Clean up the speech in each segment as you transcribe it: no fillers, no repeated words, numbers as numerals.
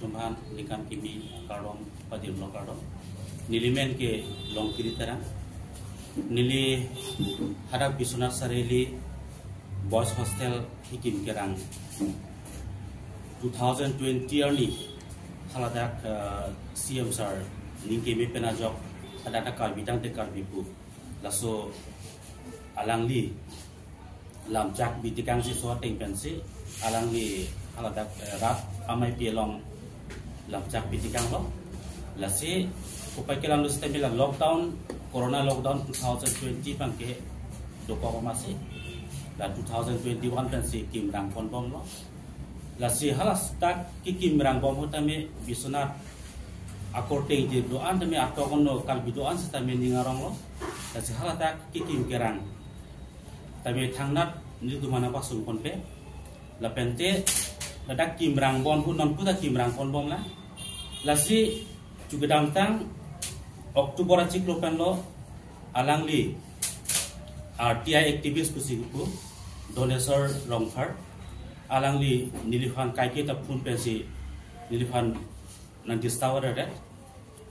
Tumhan Nikan Kimi Karom Padim Lokardom Nilimen ke Longkiri Terang Nili Harap Bisuna Sareli Boys Hostel Hikim Kerang 2020 early Haladak CM Sir Ningkimi Penajok Hadaka Kalbidang Te Kalbipu Laso Alangli Lamjak Bitikang Si Suateng Pensi Alangli Haladak Rat Amai Pielong Lamjak Bitikang Lo Lasi Upai Kelam Lu Sistemila Lockdown Corona Lockdown 2020 Pangke Doko Masih La 2021 Pensi Kim Rang Pon Bom Lo Lasi Halas Tak Kim Rang Bom Hutame Bisonat According to doan tami atokono kalbi doan setami ningarong lo lasi Halatak Kim Kerang tami thangnat ni dumana pasung konpe la pente ladak Kim Rang Bon hu non puta Kim Rang Pon Bom la lasi juga damtang Oktober ciklo pen lo alangli RTI activist kusiku donesor longfar alangli nilifan kaike ta phun pensi nilifan nanti setawar ada,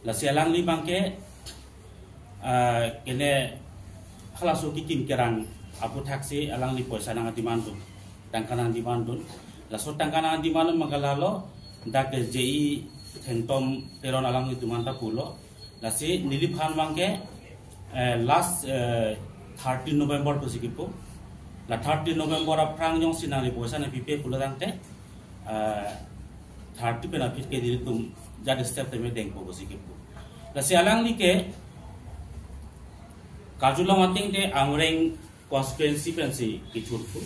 lasi alangli bangke kene halasu Kim Kerang apu taksi alangli poisa nang dimandun, tangkanang dimandun, lasu tangkanang dimandun magalalo dak JI tentom teron alangli dimanda pulo, lasi niliphan bangke last 30 November tu sikipu, la 30 November aprang yang sinali poisa na pipe pulo tangte 30 penapit ke diri tum jadi step teme dengko bosikipu lasi alangli ke kajula mating te angreng constituency pensi kichurpu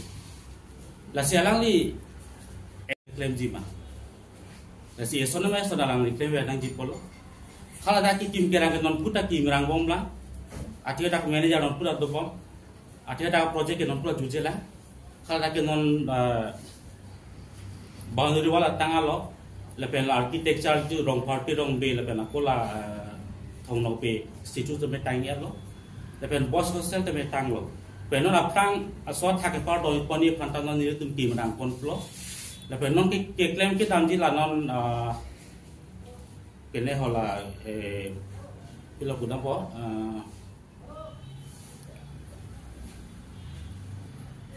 lasi alangli claim jima lasi esona mai sona alangli claim yang jipolo khala da Kim Kerang ke non puta Kim Rang Bom la atia da manager non puta do bom atia da project ke non puta jujela khala da ke non boundary wala tangalo lepen architecture tu rong party rong be lepen akola thong no pe situ tu me tang lo lepen boss hostel tu me tang lo penon apang asot thake par do poni phantan ni tum Kim Rang Pon Plo lepen non ke claim ke tam ji la non kene hola pilo kuda po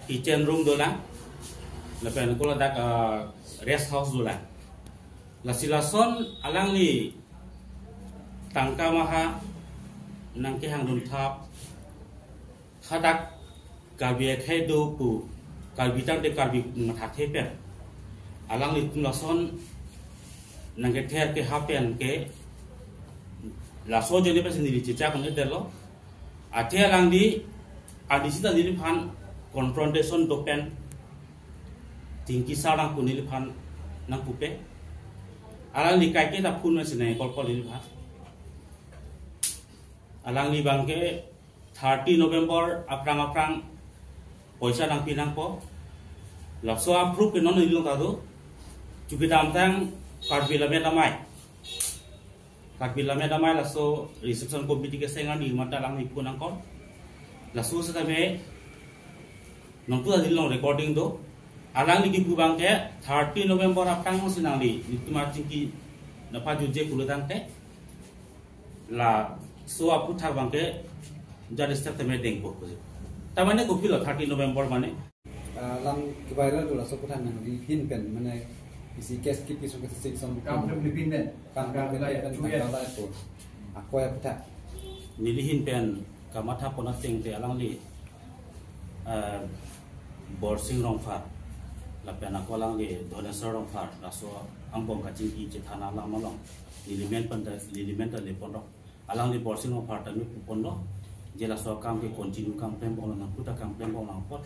kitchen room do la lepen kola dak rest house do la la silason alangli tangka maha nangke hangdun thap hadak kalbi khai do pu kalbi tang de kalbi matha thepe alangli lason nangke ther ke hapen ke laso jeni pe sendiri cica kon edelo ate alangli adisita dili phan confrontation dopen tingki sarang kunil phan nang pupe alang li kai ke ta phun masine kol li bha alang li bangke 30 November aprang poisa nang pinang po lapso approve ke non ilong ta do juga damtang karbila medamai laso reception committee ke sengan ni mata lang ni punang kon laso sa tabe non tu dilong recording do alang lagi bubang ke 30 November apang sinang li itu macam ki napa juje kulutang te la so apu thak bang ke jadi step teme dengko tamane ko pilo 30 November mane lang kibaira do la so putan nang li hin pen mane isi kes ki piso ke sik som kam Filipin ben kam la ko ako ya putan nilihin pen kamata pona teng te alang li borsing rongfa la pena ko lang le donesor rong far raso ambong ka chingi che thana la malong element le pon alang le borsing rong far ta mi pon lo je la so kam ke continue kam pem bol na puta kam pem bol na pot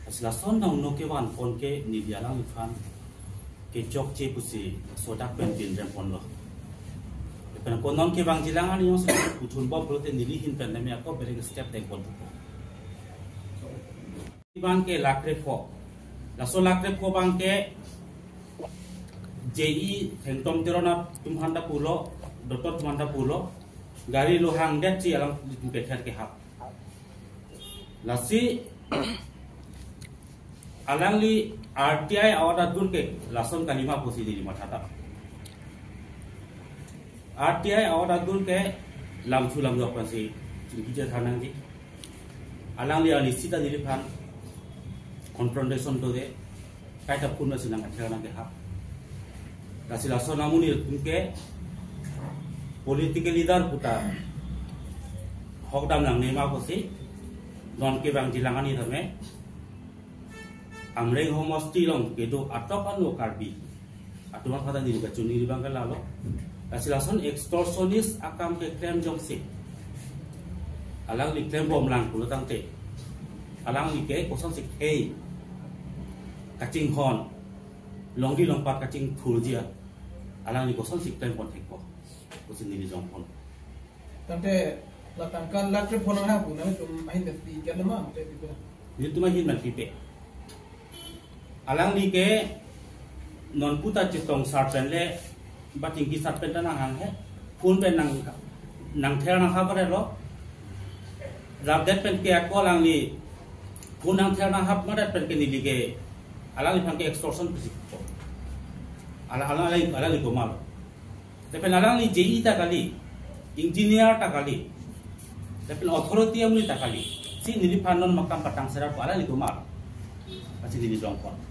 asla son dang no ke wan pon ke ni dia lang fan ke chok che pusi so dak pen tin rem pon lo pena ko non ke bang jilang ani yo se puthun bo prote ni li hin pen me ko bere step dek pon bang ke lakre fo la so lakre fo bang ke JI hentom terona tumhanda pulo doktor tumhanda pulo gari lo hang det ci alang beter ke hap lasi alang li RTI awada dul ke lason kalima posi di matata RTI awat agul ke lam sulam jok pasi kita thanang di alang li ali sita dilipan confrontation to de kaita punna sinang athana ke hap kasila sonamuni ke political leader puta hokdam nang nema pasi non ke bang jilangani thame amreng homosti long kedo atokan lo karbi atuan kata diri kacuni di bangka lalo kasilason extortionist akam ke claim jongsi alang li claim bom lang pulo tangte alang li ke kosong sik hey kacing hon long di lompat kacing thul dia alang li kosong sik claim pon theko kosin ni jong pon tangte latangkan latre phone ha bu na tum mahin de ti kan ma te ti ni tuma hin man pipe alang li ke non puta chitong sarpen le bating ki sarpen ta nang he phun pen nang thera nang ha bare lo rab det pen ke ko lang ni phun nang thera nang hap ma det pen ke ni li ke alang li phang ke extortion pisik ko ala li ko mal te pen alang li jei ta kali engineer ta kali te pen authority amli ta kali si ni phanon makam patang sera ko ala li ko mal pasi ni dong kon